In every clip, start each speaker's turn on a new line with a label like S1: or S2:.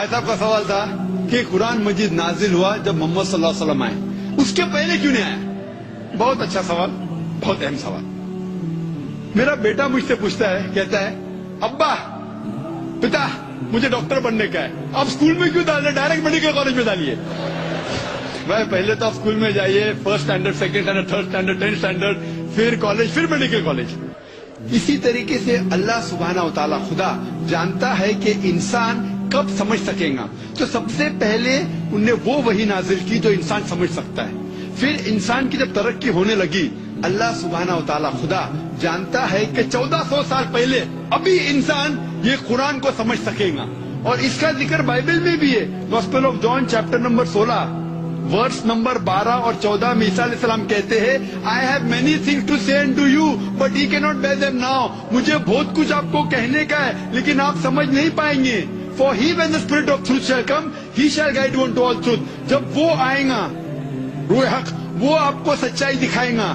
S1: भाई साहब का सवाल था कि कुरान मजीद नाजिल हुआ जब मोहम्मद सल्लल्लाहु अलैहि वसल्लम आए, उसके पहले क्यों नहीं आया? बहुत अच्छा सवाल, बहुत अहम सवाल। मेरा बेटा मुझसे पूछता है, कहता है अब्बा पिता मुझे डॉक्टर बनने का है, आप स्कूल में क्यों डाल रहे, डायरेक्ट मेडिकल कॉलेज में डालिए। भाई पहले तो आप स्कूल में जाइए, first standard, second standard, third standard, 10th standard, फिर कॉलेज, फिर मेडिकल कॉलेज। इसी तरीके से अल्लाह सुब्हानहू व तआला खुदा जानता है कि इंसान कब समझ सकेगा, तो सबसे पहले उनने वो वही नाजिल की जो इंसान समझ सकता है। फिर इंसान की जब तरक्की होने लगी, अल्लाह सुब्हानहू व तआला खुदा जानता है कि 1400 साल पहले अभी इंसान ये कुरान को समझ सकेगा। और इसका जिक्र बाइबल में भी है। Gospel of John chapter number 16 verse number 12 और 14 में ईसा अलैहिस्सलाम कहते हैं, I have many things to say to you but he can not bear them now. मुझे बहुत कुछ आपको कहने का है लेकिन आप समझ नहीं पाएंगे। For he when the spirit of truth shall come he shall guide you to all truth. जब वो आएगा रूह हक, वो आपको सच्चाई दिखाएगा।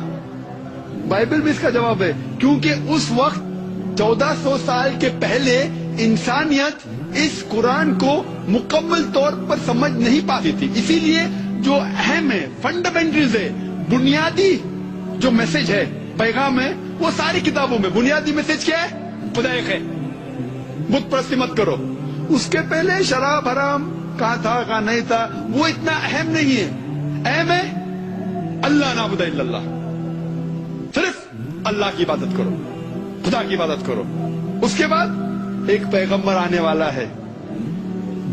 S1: बाइबल में इसका जवाब है, क्योंकि उस वक्त 1400 साल के पहले इंसानियत इस कुरान को मुकम्मल तौर पर समझ नहीं पाती थी। इसीलिए जो अहम है, फंडामेंटल्स है, बुनियादी जो मैसेज है, पैगाम है, वो सारी किताबों में बुनियादी मैसेज क्या है? खुदा एक है, बुत परस्ती मत करो। उसके पहले शराब हराम कहाँ था कहाँ नहीं था वो इतना अहम नहीं है। अहम है अल्लाह नाबुद इल्लल्लाह, सिर्फ अल्लाह की इबादत करो, खुदा की इबादत करो। उसके बाद एक पैगंबर आने वाला है।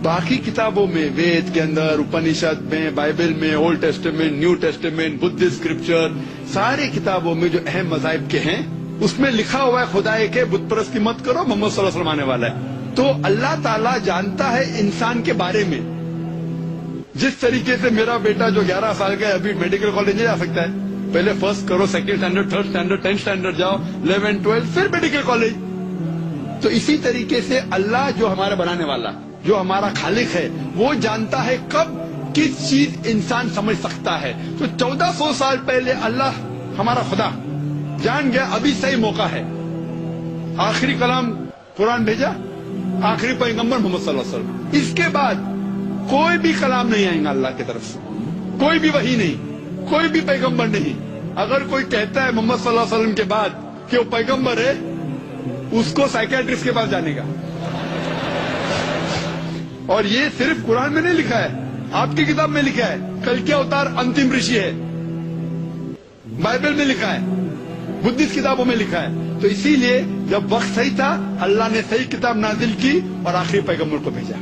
S1: बाकी किताबों में, वेद के अंदर, उपनिषद में, बाइबल में, old testament, new testament, Buddhist scripture, सारे किताबों में जो अहम मज़ाहिब के हैं उसमें लिखा हुआ है खुदा एक है, बुत परस्ती मत करो, मोहम्मद सल्लल्लाहु अलैहि वसल्लम आने वाला है। तो अल्लाह ताला जानता है इंसान के बारे में। जिस तरीके से मेरा बेटा जो 11 साल का है अभी मेडिकल कॉलेज नहीं जा सकता है, पहले फर्स्ट करो, second standard, third standard, 10th standard जाओ, 11th 12th, फिर मेडिकल कॉलेज। तो इसी तरीके से अल्लाह जो हमारा बनाने वाला, जो हमारा खालिक है, वो जानता है कब किस चीज इंसान समझ सकता है। तो 1400 साल पहले अल्लाह हमारा खुदा जान गया अभी सही मौका है। आखिरी कलाम कुरान भेजा, आखिरी पैगंबर मोहम्मद सल्लल्लाहु अलैहि वसल्लम। इसके बाद कोई भी कलाम नहीं आएगा अल्लाह की तरफ से, कोई भी वही नहीं, कोई भी पैगंबर नहीं। अगर कोई कहता है मोहम्मद सल्लल्लाहु अलैहि वसल्लम के बाद कि वो पैगंबर है, उसको साइकियाट्रिस्ट के पास जाने का। और ये सिर्फ कुरान में नहीं लिखा है, आपकी किताब में लिखा है, कल के अवतार अंतिम ऋषि है, बाइबल में लिखा है, बुद्धिस्ट किताबों में लिखा है। तो इसीलिए जब वक्त सही था, अल्लाह ने सही किताब नाजिल की और आखिरी पैगंबर को भेजा।